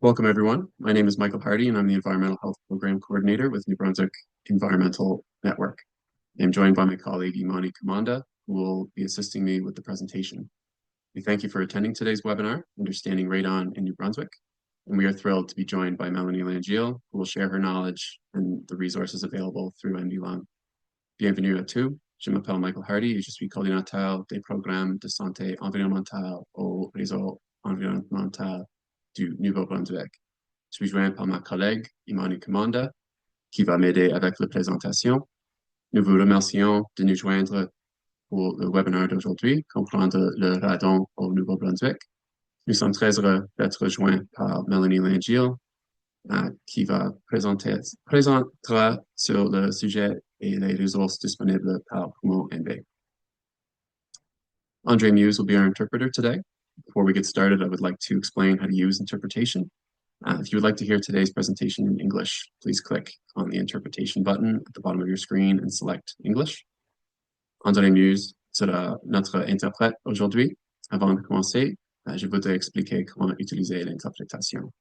Welcome, everyone. My name is Michael Hardy, and I'm the Environmental Health Program Coordinator with New Brunswick Environmental Network. I'm joined by my colleague, Imani Kamanda, who will be assisting me with the presentation. We thank you for attending today's webinar, Understanding Radon in New Brunswick, and we are thrilled to be joined by Melanie Langiel, who will share her knowledge and the resources available through NB Lung. Bienvenue à tous. Je m'appelle Michael Hardy et je suis coordinateur des programmes de santé environnementale au réseau environnemental du Nouveau-Brunswick. Je suis joint par ma collègue Imani Kamanda, qui va m'aider avec la présentation. Nous vous remercions de nous joindre pour le webinaire d'aujourd'hui, Comprendre le radon au Nouveau-Brunswick. Nous sommes très heureux d'être joints par Melanie Langiel, qui va présentera sur le sujet et les ressources disponibles par Poumon NB. Andre Muse will be our interpreter today. Before we get started, I would like to explain how to use interpretation. If you would like to hear today's presentation in English, please click on the interpretation button at the bottom of your screen and select English. André Muse sera notre interprète aujourd'hui. Avant de commencer, je voudrais expliquer comment utiliser l'interprétation.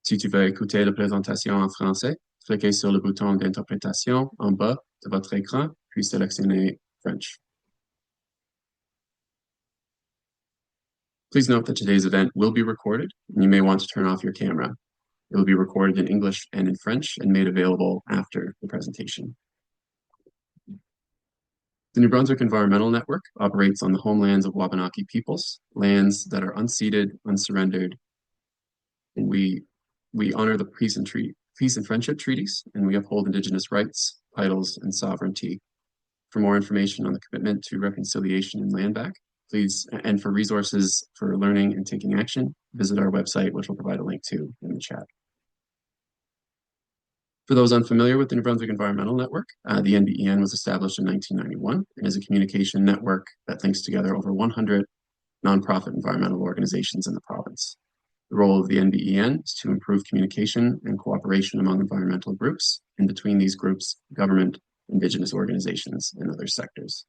Si tu veux écouter la présentation en français, cliquez sur le bouton d'interprétation en bas de votre écran, puis sélectionnez French. Please note that today's event will be recorded, and you may want to turn off your camera. It will be recorded in English and in French and made available after the presentation. The New Brunswick Environmental Network operates on the homelands of Wabanaki peoples, lands that are unceded, unsurrendered, and we honor the peace and friendship treaties, and we uphold Indigenous rights, titles, and sovereignty. For more information on the commitment to reconciliation and land back, please, and for resources for learning and taking action, visit our website, which we'll provide a link to in the chat. For those unfamiliar with the New Brunswick Environmental Network, the NBEN was established in 1991 and is a communication network that links together over 100 nonprofit environmental organizations in the province. The role of the NBEN is to improve communication and cooperation among environmental groups, and between these groups, government, Indigenous organizations, and other sectors.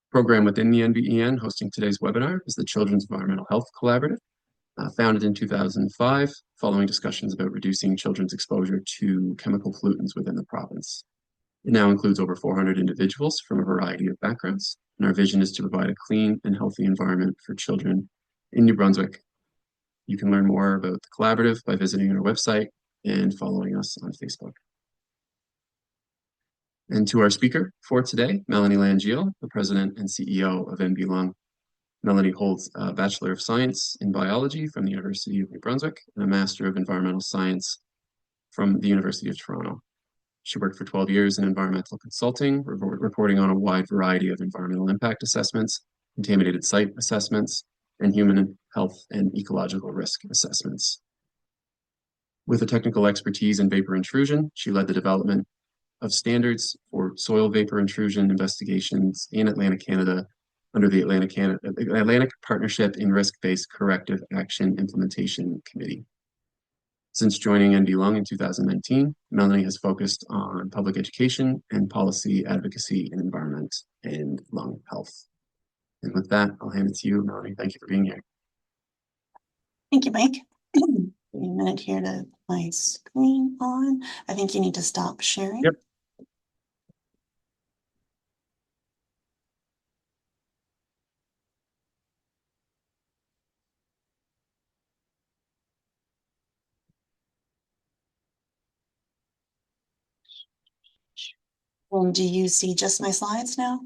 Program within the NBEN hosting today's webinar is the Children's Environmental Health Collaborative, founded in 2005, following discussions about reducing children's exposure to chemical pollutants within the province. It now includes over 400 individuals from a variety of backgrounds, and our vision is to provide a clean and healthy environment for children in New Brunswick. You can learn more about the collaborative by visiting our website and following us on Facebook. And to our speaker for today, Melanie Langiel, the President and CEO of NB Lung. Melanie holds a Bachelor of Science in Biology from the University of New Brunswick and a Master of Environmental Science from the University of Toronto. She worked for 12 years in environmental consulting, reporting on a wide variety of environmental impact assessments, contaminated site assessments, and human health and ecological risk assessments. With a technical expertise in vapor intrusion, she led the development of standards for soil vapor intrusion investigations in Atlantic Canada under the Atlantic Partnership in Risk-Based Corrective Action Implementation Committee. Since joining NB Lung in 2019, Melanie has focused on public education and policy advocacy in environment and lung health. And with that, I'll hand it to you, Melanie. Thank you for being here. Thank you, Mike. Give me a minute here to put my screen on. I think you need to stop sharing. Yep. And do you see just my slides now?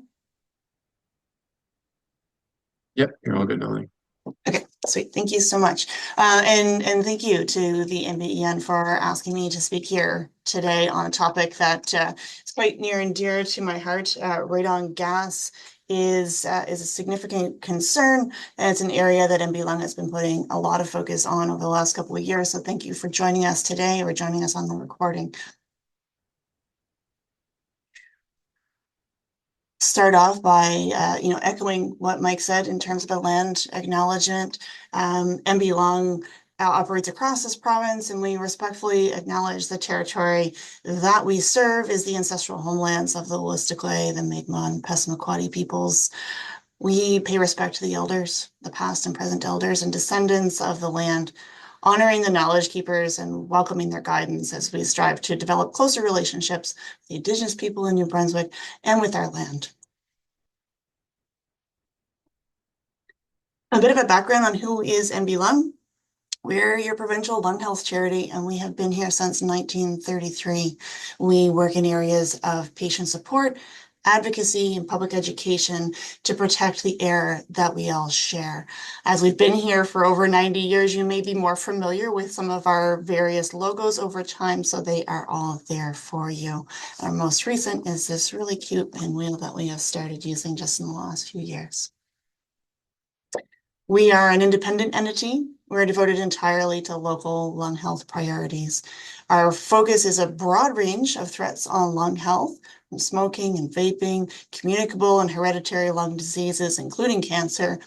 Yep, you're all good, Melanie. Okay, sweet. Thank you so much. And thank you to the NBEN for asking me to speak here today on a topic that is quite near and dear to my heart. Radon gas is a significant concern, and it's an area that NB Lung has been putting a lot of focus on over the last couple of years. So thank you for joining us today or joining us on the recording. Start off by echoing what Mike said in terms of the land acknowledgement. NB Lung operates across this province, and we respectfully acknowledge the territory that we serve is the ancestral homelands of the Wolastoqey, the Mi'kmaq, and Passamaquoddy peoples. We pay respect to the elders, the past and present elders and descendants of the land, honoring the knowledge keepers and welcoming their guidance as we strive to develop closer relationships with the Indigenous people in New Brunswick and with our land. A bit of a background on who is NB Lung. We're your provincial lung health charity, and we have been here since 1933. We work in areas of patient support, advocacy, and public education to protect the air that we all share. As we've been here for over 90 years, you may be more familiar with some of our various logos over time, so they are all there for you. Our most recent is this really cute pinwheel that we have started using just in the last few years. We are an independent entity. We're devoted entirely to local lung health priorities. Our focus is a broad range of threats on lung health, from smoking and vaping, communicable and hereditary lung diseases, including cancer,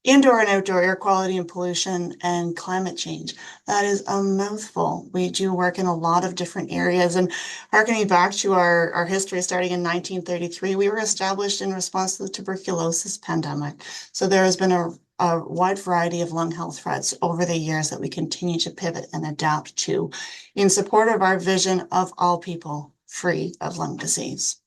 indoor and outdoor air quality and pollution, and climate change. That is a mouthful. We do work in a lot of different areas. And harkening back to our history starting in 1933, we were established in response to the tuberculosis pandemic. So there has been a wide variety of lung health threats over the years that we continue to pivot and adapt to in support of our vision of all people free of lung disease.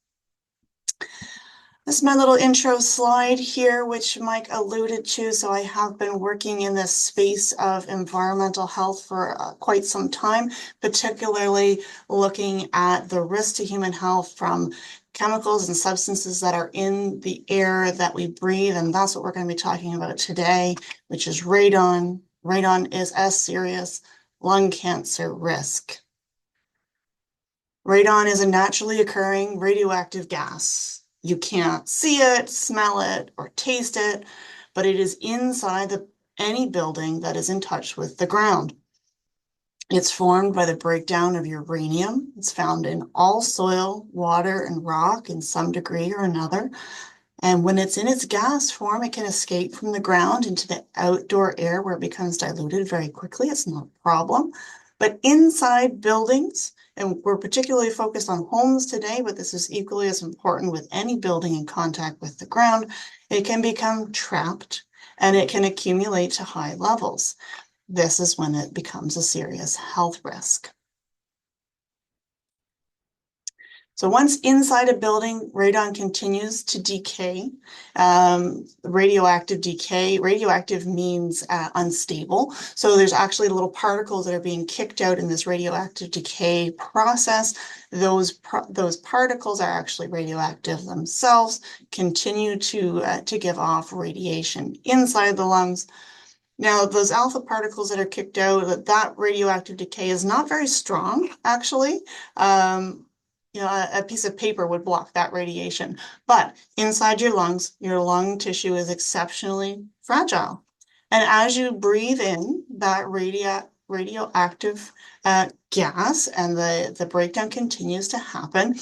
This is my little intro slide here, which Mike alluded to. So I have been working in this space of environmental health for quite some time, particularly looking at the risk to human health from chemicals and substances that are in the air that we breathe. And that's what we're going to be talking about today, which is radon. Radon is a serious lung cancer risk. Radon is a naturally occurring radioactive gas. You can't see it, smell it, or taste it, but it is inside any building that is in touch with the ground. It's formed by the breakdown of uranium. It's found in all soil, water, and rock in some degree or another. And when it's in its gas form, it can escape from the ground into the outdoor air where it becomes diluted very quickly. It's not a problem. But inside buildings, and we're particularly focused on homes today, but this is equally as important with any building in contact with the ground, it can become trapped and it can accumulate to high levels. This is when it becomes a serious health risk. So once inside a building, radon continues to decay. Radioactive decay, radioactive means unstable. So there's actually little particles that are being kicked out in this radioactive decay process. Those particles are actually radioactive themselves, continue to give off radiation inside the lungs. Now, those alpha particles that are kicked out, that radioactive decay is not very strong, actually. A piece of paper would block that radiation. But inside your lungs, your lung tissue is exceptionally fragile. And as you breathe in that radioactive gas and the breakdown continues to happen,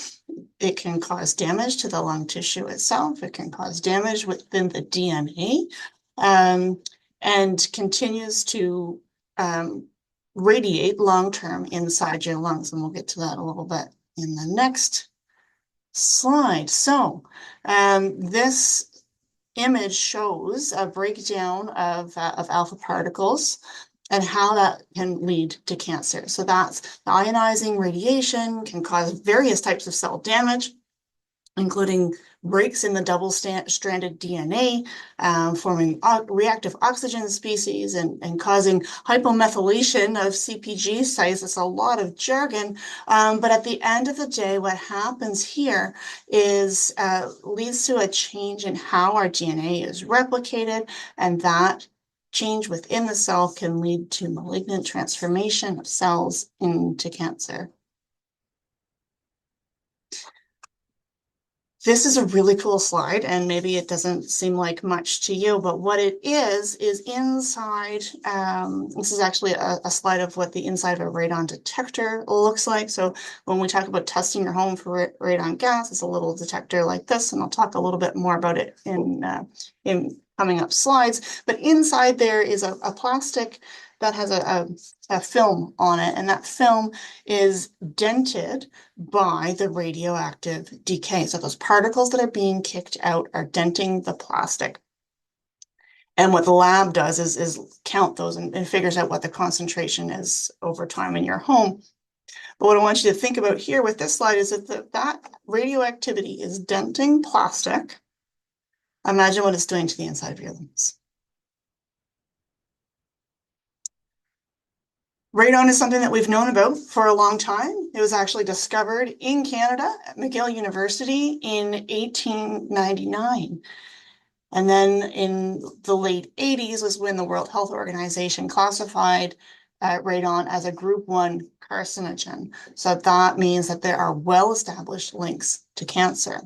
it can cause damage to the lung tissue itself. It can cause damage within the DNA. And continues to radiate long-term inside your lungs. And we'll get to that a little bit in the next slide. So this image shows a breakdown of alpha particles and how that can lead to cancer. So that's the ionizing radiation can cause various types of cell damage, including breaks in the double-stranded DNA, forming reactive oxygen species and causing hypomethylation of CpG sites. It's a lot of jargon, but at the end of the day, what happens here is leads to a change in how our DNA is replicated, and that change within the cell can lead to malignant transformation of cells into cancer. This is a really cool slide, and maybe it doesn't seem like much to you, but what it is inside, this is actually a slide of what the inside of a radon detector looks like. So when we talk about testing your home for radon gas, it's a little detector like this, and I'll talk a little bit more about it in coming up slides. But inside there is a plastic that has a film on it, and that film is dented by the radioactive decay. So those particles that are being kicked out are denting the plastic. And what the lab does is count those and figures out what the concentration is over time in your home. But what I want you to think about here with this slide is that radioactivity is denting plastic. Imagine what it's doing to the inside of your lungs. Radon is something that we've known about for a long time. It was actually discovered in Canada at McGill University in 1899. And then in the late 80s was when the World Health Organization classified radon as a group 1 carcinogen. So that means that there are well-established links to cancer.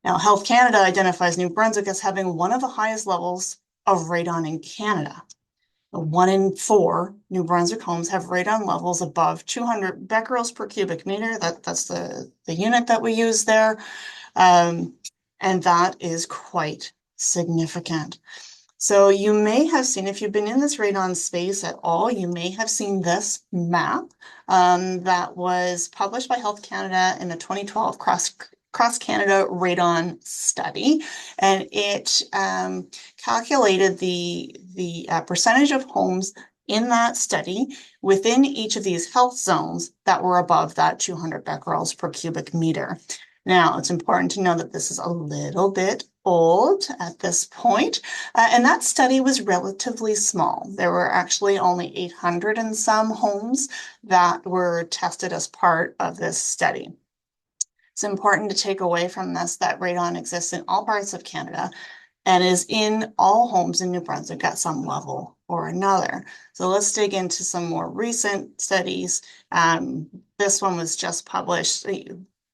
Now, Health Canada identifies New Brunswick as having one of the highest levels of radon in Canada. 1 in 4 New Brunswick homes have radon levels above 200 becquerels per cubic meter. That's the unit that we use there. And that is quite significant. So you may have seen, if you've been in this radon space at all, you may have seen this map that was published by Health Canada in the 2012 Cross-Canada Radon Study. And it calculated the percentage of homes in that study within each of these health zones that were above that 200 becquerels per cubic meter. Now, it's important to know that this is a little bit old at this point, and that study was relatively small. There were actually only 800 and some homes that were tested as part of this study. It's important to take away from this that radon exists in all parts of Canada and is in all homes in New Brunswick at some level or another. So let's dig into some more recent studies. This one was just published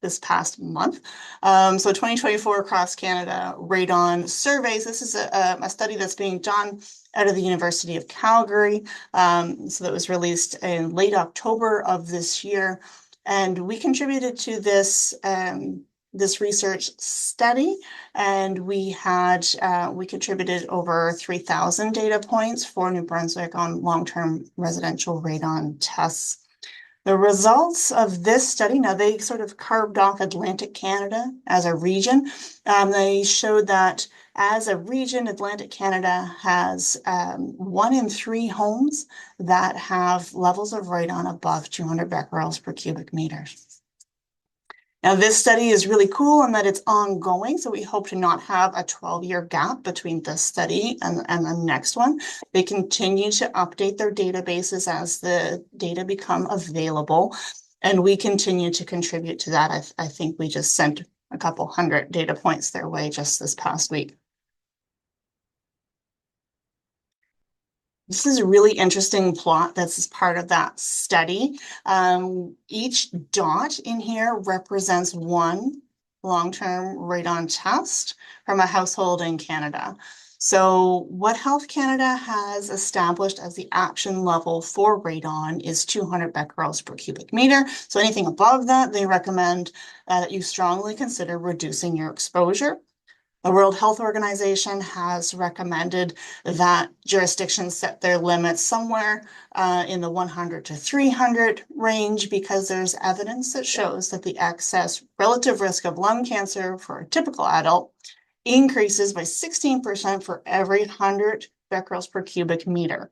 this past month. So 2024 Across Canada Radon Surveys. This is a study that's being done out of the University of Calgary. So that was released in late October of this year. And we contributed to this this research study, and we contributed over 3,000 data points for New Brunswick on long-term residential radon tests. The results of this study, now they sort of carved off Atlantic Canada as a region. They showed that as a region, Atlantic Canada has 1 in 3 homes that have levels of radon above 200 becquerels per cubic meter. Now, this study is really cool in that it's ongoing, so we hope to not have a 12-year gap between this study and the next one. They continue to update their databases as the data become available, and we continue to contribute to that. I think we just sent a couple hundred data points their way just this past week. This is a really interesting plot that's part of that study. Each dot in here represents one long-term radon test from a household in Canada. So what Health Canada has established as the action level for radon is 200 becquerels per cubic meter. So anything above that, they recommend that you strongly consider reducing your exposure. The World Health Organization has recommended that jurisdictions set their limits somewhere in the 100 to 300 range because there's evidence that shows that the excess relative risk of lung cancer for a typical adult increases by 16% for every 100 becquerels per cubic meter.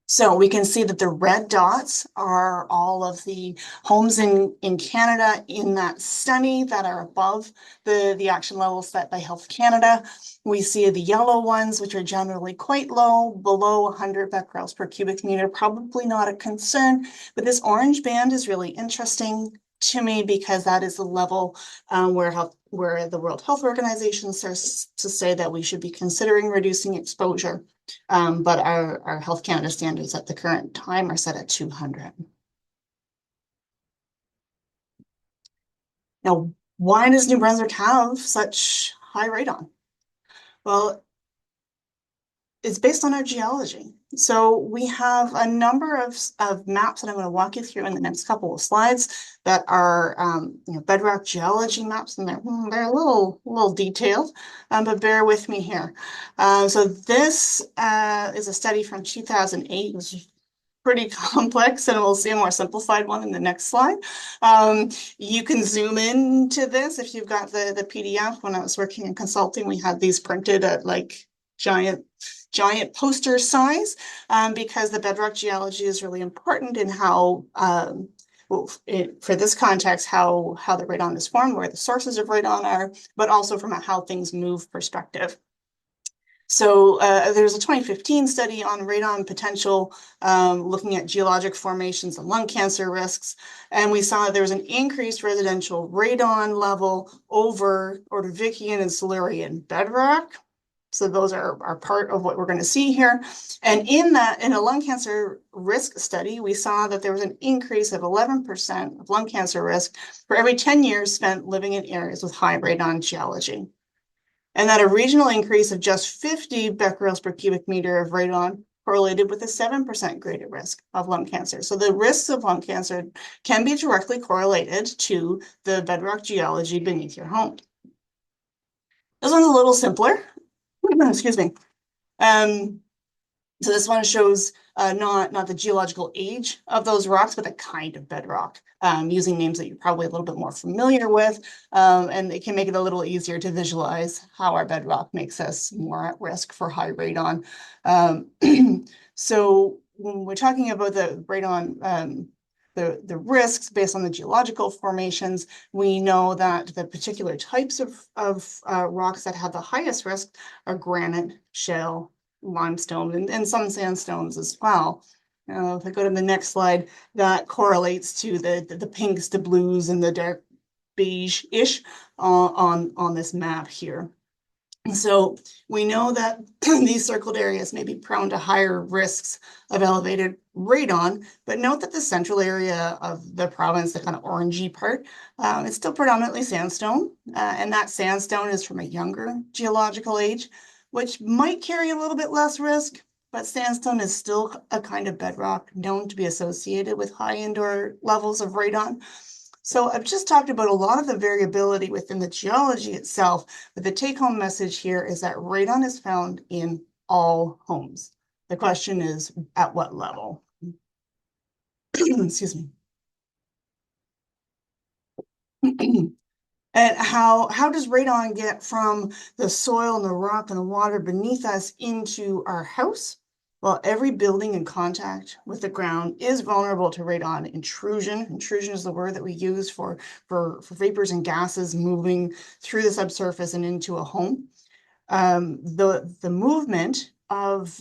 So we can see that the red dots are all of the homes in Canada in that study that are above the action level set by Health Canada. We see the yellow ones, which are generally quite low, below 100 becquerels per cubic meter, probably not a concern. But this orange band is really interesting to me because that is the level where the World Health Organization starts to say that we should be considering reducing exposure. But our Health Canada standards at the current time are set at 200. Now, why does New Brunswick have such high radon? Well, it's based on our geology. So we have a number of maps that I'm going to walk you through in the next couple of slides that are bedrock geology maps, and they're a little detailed, but bear with me here. So this is a study from 2008. pretty complex, and we'll see a more simplified one in the next slide. You can zoom in to this if you've got the PDF. When I was working in consulting, we had these printed at like giant poster size, because the bedrock geology is really important in how, well, for this context, how the radon is formed, where the sources of radon are, but also from a how things move perspective. So there's a 2015 study on radon potential, looking at geologic formations and lung cancer risks. And we saw there was an increased residential radon level over Ordovician and Silurian bedrock. So those are part of what we're going to see here. And in a lung cancer risk study, we saw that there was an increase of 11% of lung cancer risk for every 10 years spent living in areas with high radon geology. And that a regional increase of just 50 becquerels per cubic meter of radon correlated with a 7% greater risk of lung cancer. So the risks of lung cancer can be directly correlated to the bedrock geology beneath your home. This one's a little simpler. Excuse me. So this one shows not the geological age of those rocks, but the kind of bedrock, using names that you're probably a little bit more familiar with, and it can make it a little easier to visualize how our bedrock makes us more at risk for high radon. So when we're talking about the radon, the risks based on the geological formations, we know that the particular types of rocks that have the highest risk are granite, shale, limestone, and some sandstones as well. If I go to the next slide, that correlates to the pinks, the blues, and the dark beige-ish on this map here. So we know that these circled areas may be prone to higher risks of elevated radon, but note that the central area of the province, the kind of orangey part, it's still predominantly sandstone, and that sandstone is from a younger geological age, which might carry a little bit less risk, but sandstone is still a kind of bedrock known to be associated with high indoor levels of radon. So I've just talked about a lot of the variability within the geology itself, but the take-home message here is that radon is found in all homes. The question is, at what level? Excuse me. And how does radon get from the soil and the rock and the water beneath us into our house? Well, every building in contact with the ground is vulnerable to radon intrusion. Intrusion is the word that we use for vapors and gases moving through the subsurface and into a home. The movement of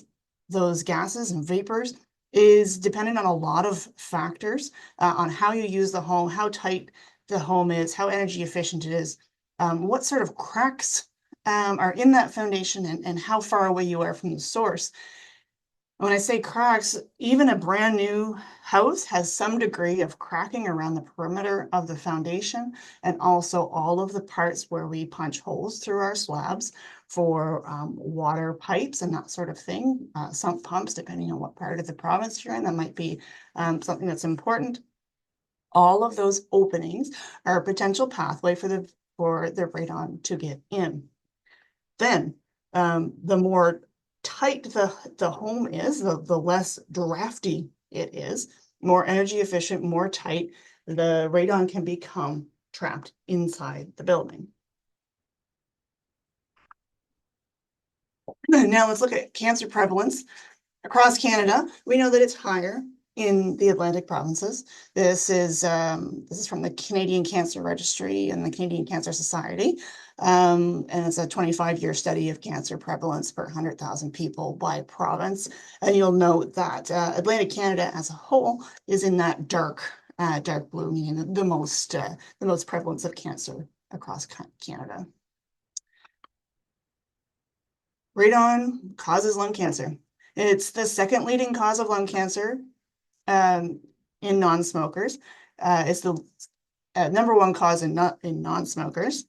those gases and vapors is dependent on a lot of factors, on how you use the home, how tight the home is, how energy efficient it is, what sort of cracks are in that foundation, and how far away you are from the source. When I say cracks, even a brand new house has some degree of cracking around the perimeter of the foundation, and also all of the parts where we punch holes through our slabs for water pipes and that sort of thing. Sump pumps, depending on what part of the province you're in, that might be something that's important. All of those openings are a potential pathway for the radon to get in. Then the more tight the home is, the less drafty it is, more energy efficient, more tight, the radon can become trapped inside the building. Now let's look at cancer prevalence. Across Canada, we know that it's higher in the Atlantic provinces. This is from the Canadian Cancer Registry and the Canadian Cancer Society. And it's a 25-year study of cancer prevalence per 100,000 people by province. And you'll note that Atlantic Canada as a whole is in that dark blue, meaning the most prevalence of cancer across Canada. Radon causes lung cancer. It's the second leading cause of lung cancer in non-smokers. It's the number one cause in non-smokers.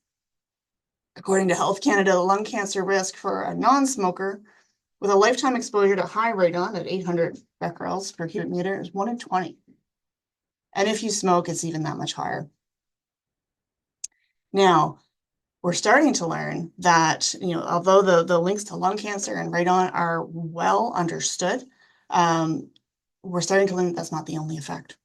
According to Health Canada, the lung cancer risk for a non-smoker with a lifetime exposure to high radon at 800 becquerels per cubic meter is 1 in 20. And if you smoke, it's even that much higher. Now, we're starting to learn that, although the links to lung cancer and radon are well understood, we're starting to learn that that's not the only effect.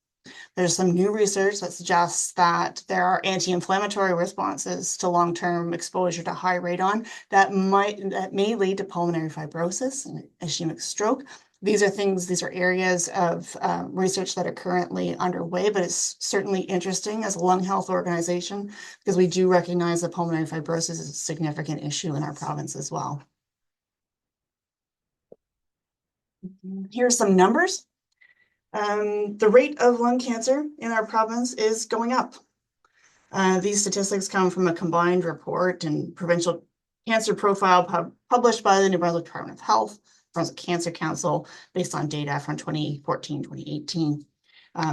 There's some new research that suggests that there are anti-inflammatory responses to long-term exposure to high radon that may lead to pulmonary fibrosis and ischemic stroke. These are areas of research that are currently underway, but it's certainly interesting as a lung health organization because we do recognize that pulmonary fibrosis is a significant issue in our province as well. Here's some numbers. The rate of lung cancer in our province is going up. These statistics come from a combined report and provincial cancer profile published by the New Brunswick Department of Health, Brunswick Cancer Council, based on data from 2014, 2018.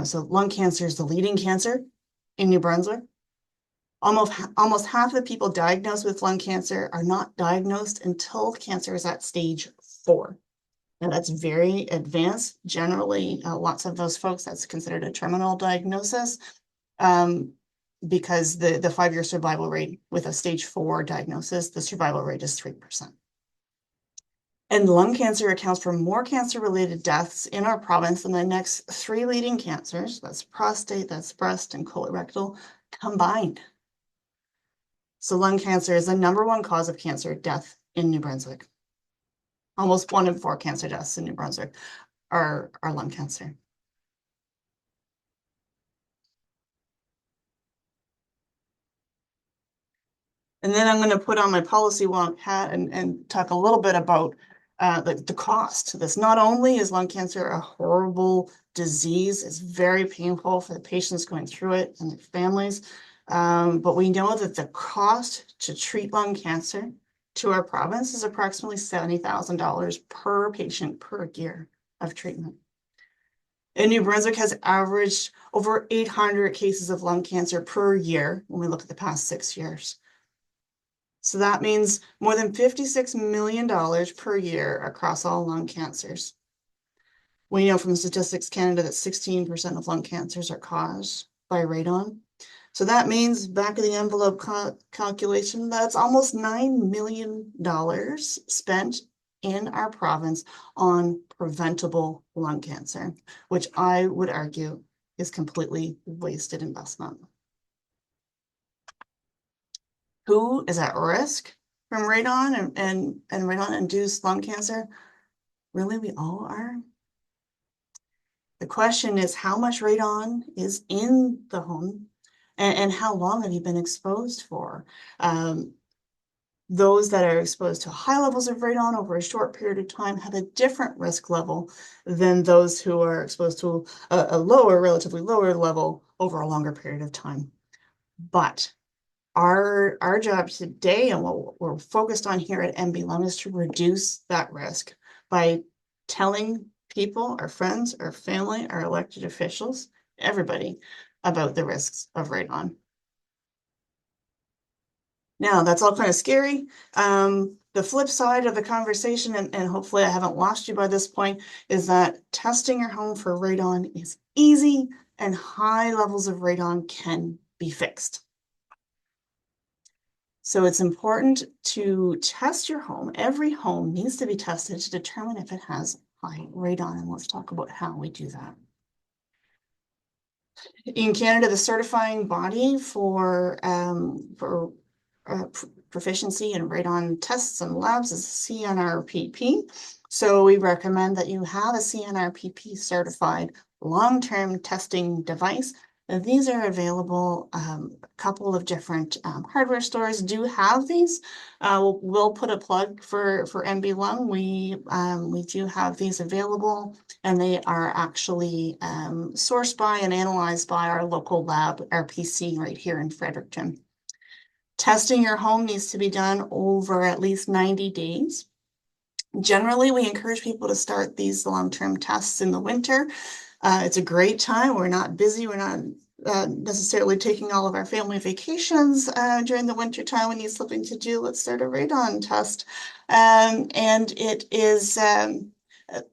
So lung cancer is the leading cancer in New Brunswick. Almost half of the people diagnosed with lung cancer are not diagnosed until cancer is at stage 4. Now that's very advanced. Generally, lots of those folks, that's considered a terminal diagnosis. Because the 5-year survival rate with a stage 4 diagnosis, the survival rate is 3%. And lung cancer accounts for more cancer-related deaths in our province than the next 3 leading cancers, that's prostate, that's breast, and colorectal, combined. So lung cancer is the #1 cause of cancer death in New Brunswick. Almost 1 in 4 cancer deaths in New Brunswick are lung cancer. And then I'm going to put on my policy wonk hat and talk a little bit about the cost. This not only is lung cancer a horrible disease, it's very painful for the patients going through it and their families, but we know that the cost to treat lung cancer to our province is approximately $70,000 per patient per year of treatment. And New Brunswick has averaged over 800 cases of lung cancer per year when we look at the past 6 years. So that means more than $56 million per year across all lung cancers. We know from Statistics Canada that 16% of lung cancers are caused by radon. So that means, back of the envelope calculation, that's almost $9 million spent in our province on preventable lung cancer, which I would argue is completely wasted investment. Who is at risk from radon and radon-induced lung cancer? Really, we all are. The question is, how much radon is in the home and how long have you been exposed for? Those that are exposed to high levels of radon over a short period of time have a different risk level than those who are exposed to a relatively lower level over a longer period of time. But our job today and what we're focused on here at NB Lung is to reduce that risk by telling people, our friends, our family, our elected officials, everybody about the risks of radon. Now, that's all kind of scary. The flip side of the conversation, and hopefully I haven't lost you by this point, is that testing your home for radon is easy and high levels of radon can be fixed. So it's important to test your home. Every home needs to be tested to determine if it has high radon, and let's talk about how we do that. In Canada, the certifying body for proficiency in radon tests and labs is CNRPP. So we recommend that you have a CNRPP certified long-term testing device. These are available. A couple of different hardware stores do have these. We'll put a plug for NB Lung. We do have these available, and they are actually sourced by and analyzed by our local lab, RPC, right here in Fredericton. Testing your home needs to be done over at least 90 days. Generally, we encourage people to start these long-term tests in the winter. It's a great time. We're not busy. We're not necessarily taking all of our family vacations during the winter time. We need something to do. Let's start a radon test. And it is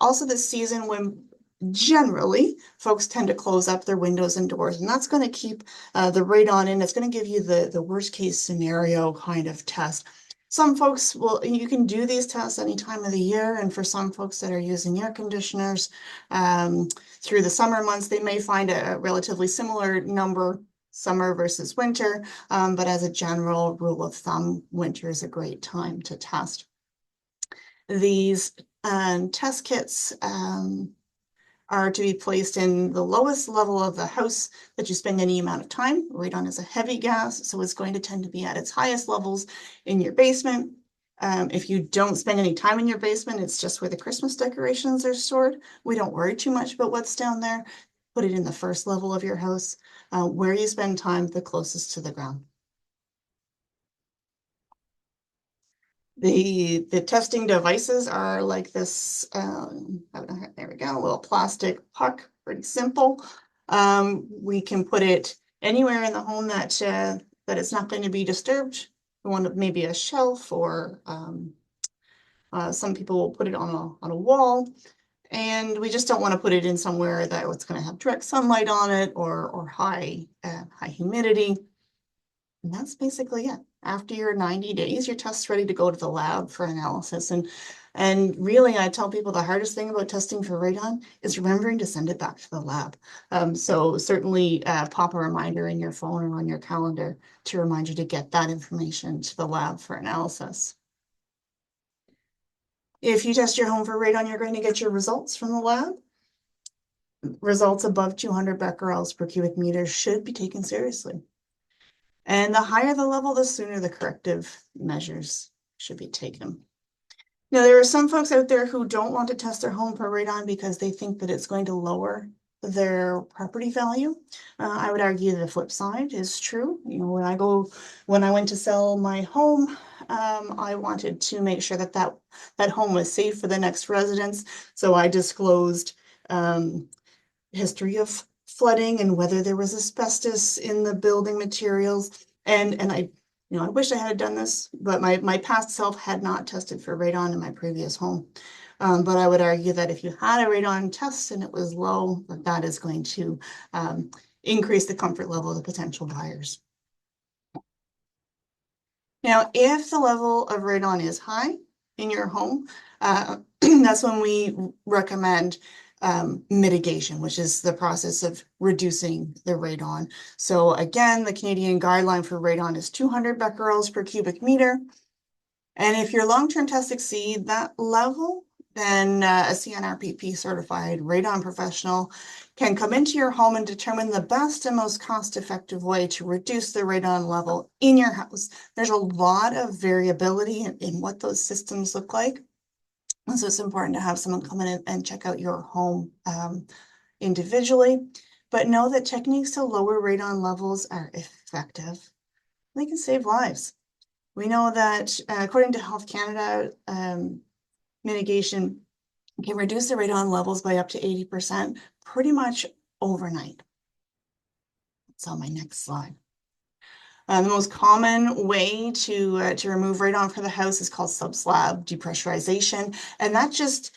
also the season when generally folks tend to close up their windows and doors, and that's going to keep the radon in. It's going to give you the worst case scenario kind of test. Some folks you can do these tests any time of the year, and for some folks that are using air conditioners through the summer months, they may find a relatively similar number summer versus winter, but as a general rule of thumb, winter is a great time to test. These test kits are to be placed in the lowest level of the house that you spend any amount of time. Radon is a heavy gas, so it's going to tend to be at its highest levels in your basement. If you don't spend any time in your basement, it's just where the Christmas decorations are stored. We don't worry too much about what's down there. Put it in the first level of your house, where you spend time the closest to the ground. The testing devices are like this, there we go, a little plastic puck, pretty simple. We can put it anywhere in the home that it's not going to be disturbed. We want maybe a shelf, or some people will put it on a wall. And we just don't want to put it in somewhere that it's going to have direct sunlight on it, or high humidity. And that's basically it. After your 90 days, your test's ready to go to the lab for analysis. And really, I tell people the hardest thing about testing for radon is remembering to send it back to the lab. So certainly pop a reminder in your phone or on your calendar to remind you to get that information to the lab for analysis. If you test your home for radon, you're going to get your results from the lab. Results above 200 becquerels per cubic meter should be taken seriously. And the higher the level, the sooner the corrective measures should be taken. Now, there are some folks out there who don't want to test their home for radon because they think that it's going to lower their property value. I would argue the flip side is true. You know, when I went to sell my home, I wanted to make sure that that home was safe for the next residents. So I disclosed history of flooding and whether there was asbestos in the building materials. And I wish I had done this, but my past self had not tested for radon in my previous home. But I would argue that if you had a radon test and it was low, that is going to increase the comfort level of the potential buyers. Now, if the level of radon is high in your home, that's when we recommend mitigation, which is the process of reducing the radon. So again, the Canadian guideline for radon is 200 becquerels per cubic meter. And if your long-term tests exceed that level, then a CNRPP certified radon professional can come into your home and determine the best and most cost-effective way to reduce the radon level in your house. There's a lot of variability in what those systems look like. And so it's important to have someone come in and check out your home individually, but know that techniques to lower radon levels are effective. They can save lives. We know that according to Health Canada, mitigation can reduce the radon levels by up to 80% pretty much overnight. That's on my next slide. The most common way to remove radon from the house is called subslab depressurization, and that just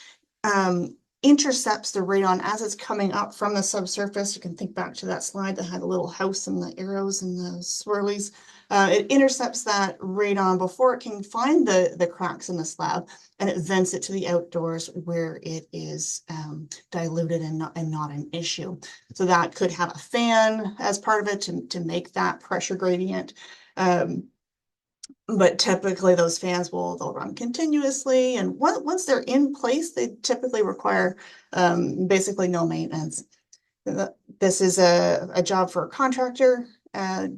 intercepts the radon as it's coming up from the subsurface. You can think back to that slide that had a little house and the arrows and the swirlies. It intercepts that radon before it can find the cracks in the slab, and it vents it to the outdoors where it is diluted and not an issue. So that could have a fan as part of it to make that pressure gradient. But typically those fans they'll run continuously, and once they're in place, they typically require basically no maintenance. This is a job for a contractor.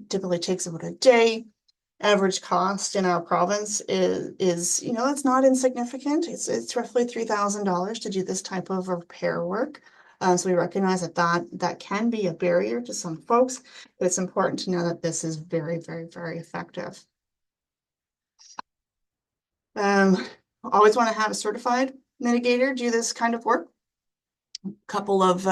Typically takes about a day. Average cost in our province is it's not insignificant. It's roughly $3,000 to do this type of repair work. So we recognize that can be a barrier to some folks, but it's important to know that this is very, very, very effective. Always want to have a certified mitigator do this kind of work. Couple of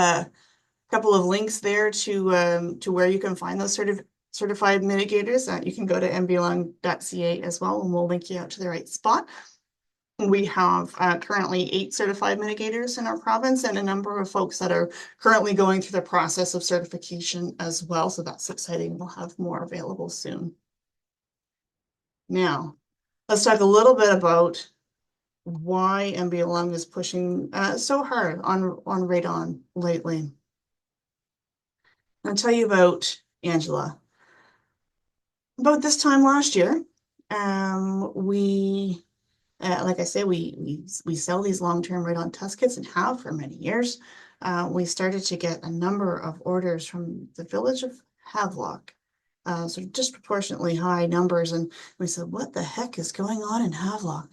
links there to where you can find those certified mitigators. You can go to mbelong.ca as well, and we'll link you out to the right spot. We have currently 8 certified mitigators in our province, and a number of folks that are currently going through the process of certification as well. So that's exciting. We'll have more available soon. Now, let's talk a little bit about why MBLM is pushing so hard on radon lately. I'll tell you about Angela. About this time last year, we like I say, we sell these long-term radon test kits and have for many years. We started to get a number of orders from the village of Havelock, so disproportionately high numbers, and we said, what the heck is going on in Havelock?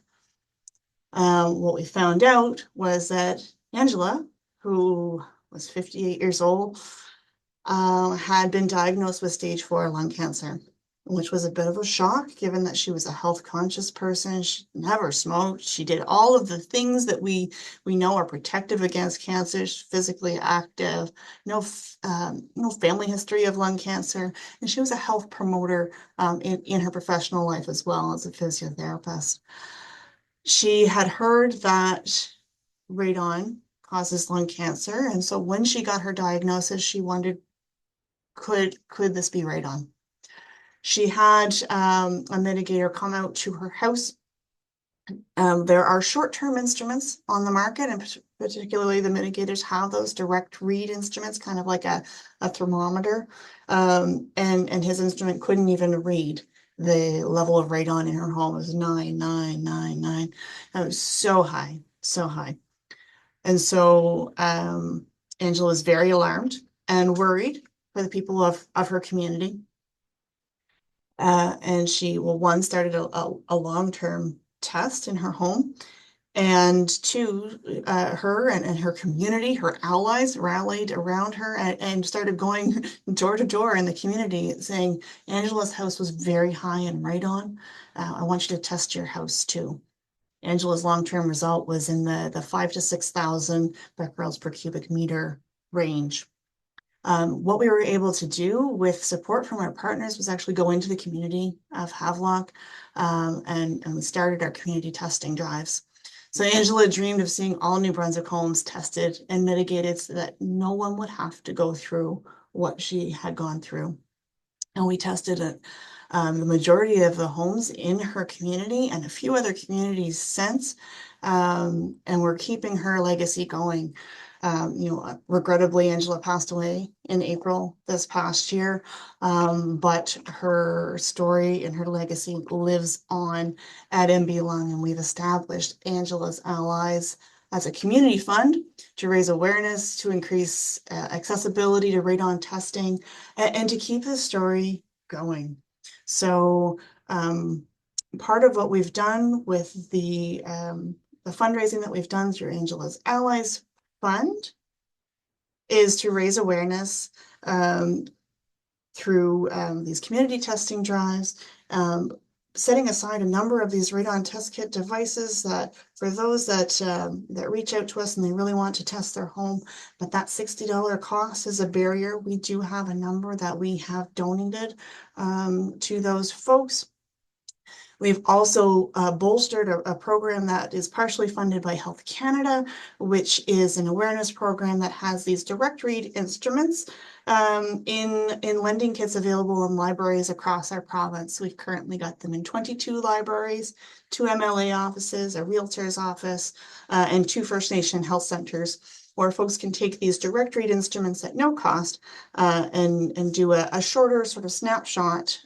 What we found out was that Angela, who was 58 years old, had been diagnosed with stage 4 lung cancer, which was a bit of a shock given that she was a health conscious person. She never smoked. She did all of the things that we know are protective against cancer. She's physically active, no family history of lung cancer, and she was a health promoter in her professional life as well as a physiotherapist. She had heard that radon causes lung cancer, and so when she got her diagnosis, she wondered, could this be radon? She had a mitigator come out to her house. There are short-term instruments on the market, and particularly the mitigators have those direct read instruments, kind of like a thermometer. And his instrument couldn't even read the level of radon in her home. It was 9,999. That was so high, so high. And so Angela was very alarmed and worried for the people of her community. And she, well, one, started a long-term test in her home, and two, her and her community, her allies rallied around her and started going door to door in the community saying, Angela's house was very high in radon. I want you to test your house too. Angela's long-term result was in the 5,000 to 6,000 becquerels per cubic meter range. What we were able to do with support from our partners was actually go into the community of Havelock, and we started our community testing drives. So Angela dreamed of seeing all New Brunswick homes tested and mitigated so that no one would have to go through what she had gone through. And we tested it, the majority of the homes in her community and a few other communities since, and we're keeping her legacy going. Regrettably, Angela passed away in April this past year, but her story and her legacy lives on at MB Lung, and we've established Angela's Allies as a community fund to raise awareness, to increase accessibility to radon testing, and to keep the story going. So part of what we've done with the fundraising that we've done through Angela's Allies Fund is to raise awareness through these community testing drives, setting aside a number of these radon test kit devices that for those that reach out to us and they really want to test their home, but that $60 cost is a barrier. We do have a number that we have donated to those folks. We've also bolstered a program that is partially funded by Health Canada, which is an awareness program that has these direct read instruments in lending kits available in libraries across our province. We've currently got them in 22 libraries, 2 MLA offices, a realtor's office, and 2 First Nation health centers, where folks can take these direct read instruments at no cost and do a shorter sort of snapshot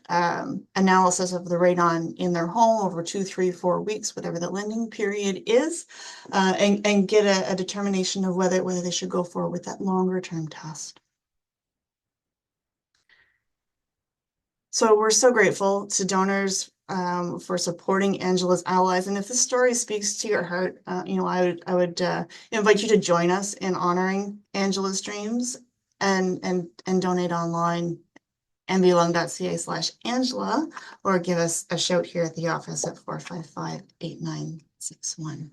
analysis of the radon in their home over 2, 3, 4 weeks, whatever the lending period is, and get a determination of whether they should go forward with that longer term test. So we're so grateful to donors for supporting Angela's Allies. And if this story speaks to your heart, I would invite you to join us in honoring Angela's dreams and donate online, mbelung.ca/Angela, or give us a shout here at the office at 455-8961.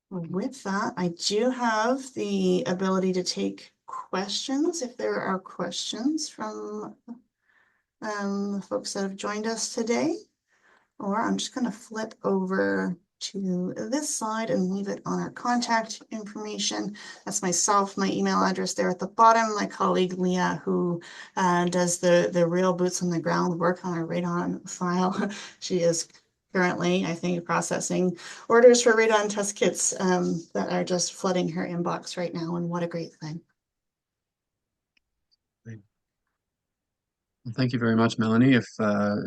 With that, I do have the ability to take questions if there are questions from the folks that have joined us today, or I'm just going to flip over to this slide and leave it on our contact information. That's myself, my email address there at the bottom, my colleague Leah, who does the real boots on the ground work on our radon file. She is currently, I think, processing orders for radon test kits that are just flooding her inbox right now, and what a great thing. Well, thank you very much, Melanie. If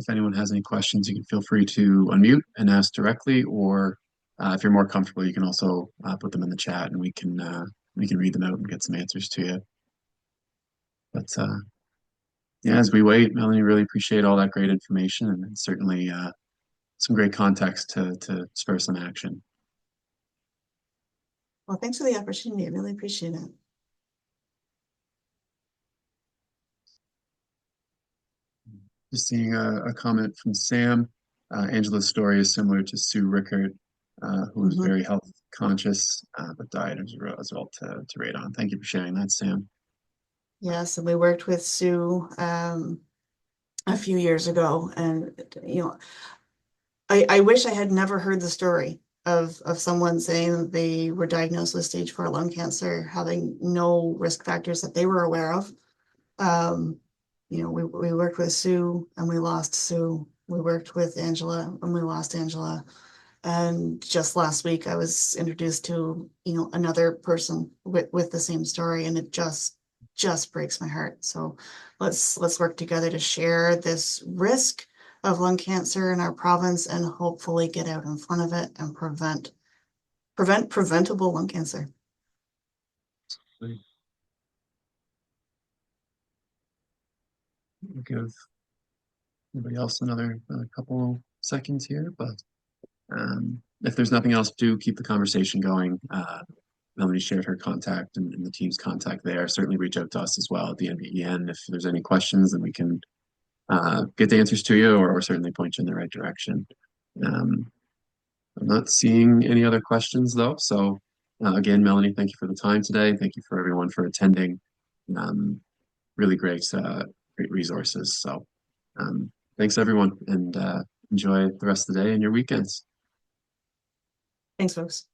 anyone has any questions, you can feel free to unmute and ask directly, or if you're more comfortable, you can also put them in the chat, and we can read them out and get some answers to you. But yeah, as we wait, Melanie, really appreciate all that great information and certainly some great context to spur some action. Well, thanks for the opportunity. I really appreciate it. Just seeing a comment from Sam. Angela's story is similar to Sue Rickard, who was very health conscious, but died as a result to radon. Thank you for sharing that, Sam. Yes, and we worked with Sue a few years ago, and I wish I had never heard the story of someone saying that they were diagnosed with stage 4 lung cancer, having no risk factors that they were aware of. We worked with Sue and we lost Sue. We worked with Angela and we lost Angela. And just last week, I was introduced to, another person with the same story, and it just breaks my heart. So let's work together to share this risk of lung cancer in our province and hopefully get out in front of it and prevent preventable lung cancer. We'll give everybody else another couple seconds here, but if there's nothing else, do keep the conversation going. Melanie shared her contact and the team's contact there. Certainly reach out to us as well at the NBEN if there's any questions, then we can get the answers to you or certainly point you in the right direction. I'm not seeing any other questions though. So again, Melanie, thank you for the time today. Thank you for everyone for attending. Really great resources. So thanks everyone, and enjoy the rest of the day and your weekends. Thanks, folks.